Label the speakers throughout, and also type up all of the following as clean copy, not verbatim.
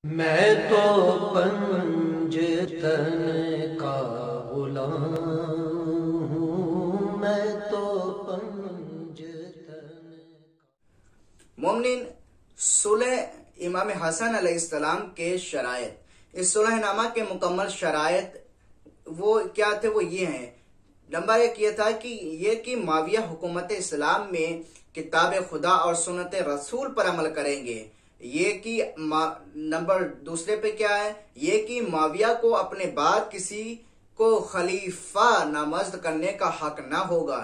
Speaker 1: میں تو پنجتن کا غلام ہوں، میں تو پنجتن
Speaker 2: مومنین، صلح امام حسن علیہ السلام کے شرائط، اس صلح نامہ کے مکمل شرائط وہ کیا تھے؟ وہ یہ ہیں۔ نمبر ایک یہ تھا کہ معاویہ حکومت اسلام میں کتاب خدا اور سنت رسول پر عمل کریں گے۔ نمبر دوسرے پہ کیا ہے؟ یہ کہ معاویہ کو اپنے بعد کسی کو خلیفہ نامزد کرنے کا حق نہ ہوگا۔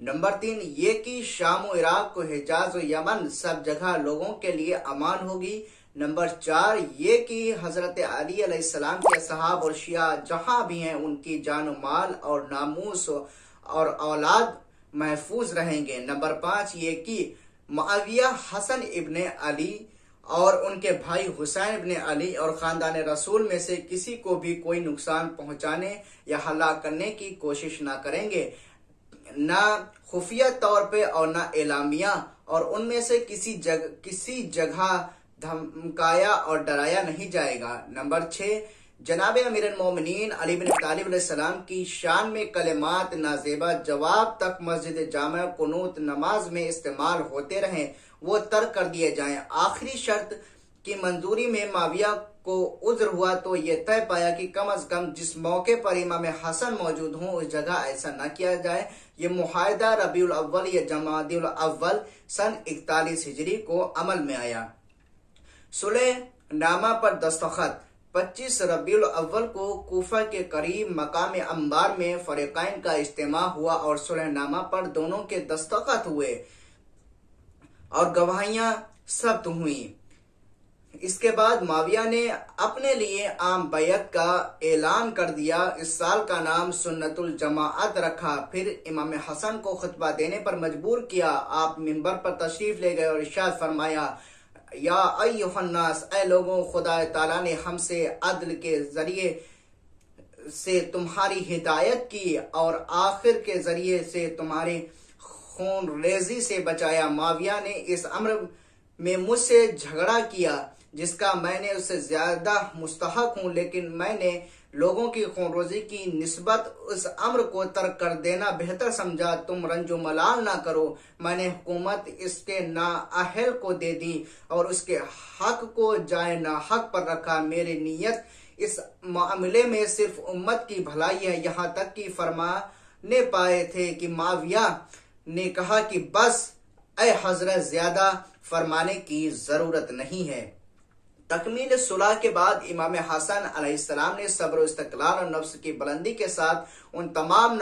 Speaker 2: نمبر تین یہ کہ شام و عراق کو حجاز و یمن سب جگہ لوگوں کے لیے امان ہوگی۔ نمبر چار یہ کہ حضرت علی علیہ السلام کے اصحاب اور شیعہ جہاں بھی ہیں ان کی جان و مال اور ناموس اور اولاد محفوظ رہیں گے۔ نمبر پانچ یہ کہ معاویہ حسن ابن علی اور ان کے بھائی حسین ابن علی اور خاندان رسول میں سے کسی کو بھی کوئی نقصان پہنچانے یا ہلاک کرنے کی کوشش نہ کریں گے، نہ خفیہ طور پہ اور نہ اعلامیہ، اور ان میں سے کسی جگہ دھمکایا اور ڈرایا نہیں جائے گا۔ نمبر 6 جناب امیر المومنین علی بن طالب علیہ السلام کی شان میں کلمات نازیبہ جواب تک مسجد جامع قنوت نماز میں استعمال ہوتے رہیں وہ ترک کر دیے جائیں۔ آخری شرط کی منظوری میں معاویہ کو عذر ہوا تو یہ طے پایا کہ کم از کم جس موقع پر امام حسن موجود ہوں اس جگہ ایسا نہ کیا جائے۔ یہ معاہدہ ربیع الاول یا جمادی الاول سن 41 ہجری کو عمل میں آیا۔ صلح نامہ پر دستخط 25 ربیع الاول کو کوفہ کے قریب مقام انبار میں فریقین کا اجتماع ہوا اور صلح نامہ پر دونوں کے دستخط ہوئے اور گواہیاں ثبت ہوئیں۔ اس کے بعد معاویہ نے اپنے لیے عام بیعت کا اعلان کر دیا۔ اس سال کا نام سنت الجماعت رکھا، پھر امام حسن کو خطبہ دینے پر مجبور کیا۔ آپ منبر پر تشریف لے گئے اور ارشاد فرمایا، یا ایھا الناس، اے لوگوں، خدا تعالیٰ نے ہم سے عدل کے ذریعے سے تمہاری ہدایت کی اور آخر کے ذریعے سے تمہارے خون ریزی سے بچایا۔ معاویہ نے اس امر میں مجھ سے جھگڑا کیا جس کا میں نے اس سے زیادہ مستحق ہوں، لیکن میں نے لوگوں کی خون ریزی کی نسبت اس امر کو ترک کر دینا بہتر سمجھا۔ تم رنج و ملال نہ کرو۔ میں نے حکومت اس کے نااہل کو دے دی اور اس کے حق کو جائے ناحق پر رکھا۔ میری نیت اس معاملے میں صرف امت کی بھلائی ہے، یہاں تک کہ فرمانے پائے تھے کہ معاویہ نے کہا کہ بس اے حضرت، زیادہ فرمانے کی ضرورت نہیں ہے۔ تکمیل صلح کے بعد امام حسن علیہ السلام نے صبر و استقلال اور نفس کی بلندی کے ساتھ ان تمام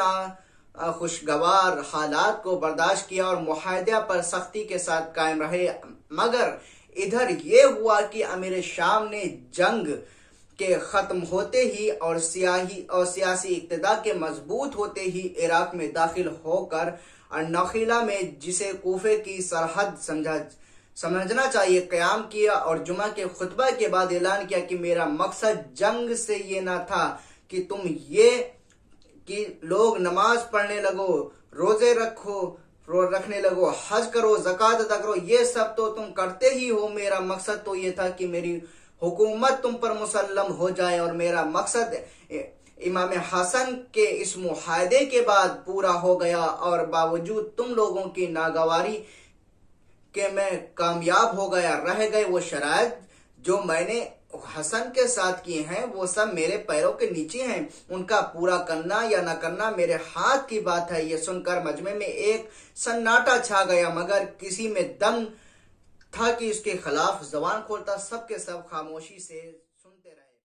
Speaker 2: خوشگوار حالات کو برداشت کیا اور معاہدہ پر سختی کے ساتھ قائم رہے۔ مگر ادھر یہ ہوا کہ امیر شام نے جنگ کے ختم ہوتے ہی اور سیاسی اقتدار کے مضبوط ہوتے ہی عراق میں داخل ہو کر النخیلہ میں، جسے کوفے کی سرحد سمجھنا چاہیے، قیام کیا اور جمعہ کے خطبہ کے بعد اعلان کیا کہ میرا مقصد جنگ سے یہ نہ تھا کہ تم یہ کہ لوگ نماز پڑھنے لگو، روزے رکھنے لگو، حج کرو، زکوٰۃ ادا کرو، یہ سب تو تم کرتے ہی ہو۔ میرا مقصد تو یہ تھا کہ میری حکومت تم پر مسلم ہو جائے، اور میرا مقصد امام حسن کے اس معاہدے کے بعد پورا ہو گیا، اور باوجود تم لوگوں کی ناگواری کہ میں کامیاب ہو گیا۔ رہ گئے وہ شرائط جو میں نے حسن کے ساتھ کیے ہیں، وہ سب میرے پیروں کے نیچے ہیں، ان کا پورا کرنا یا نہ کرنا میرے ہاتھ کی بات ہے۔ یہ سن کر مجمع میں ایک سناٹا چھا گیا، مگر کسی میں دم تھا کہ اس کے خلاف زبان کھولتا۔ سب کے سب خاموشی سے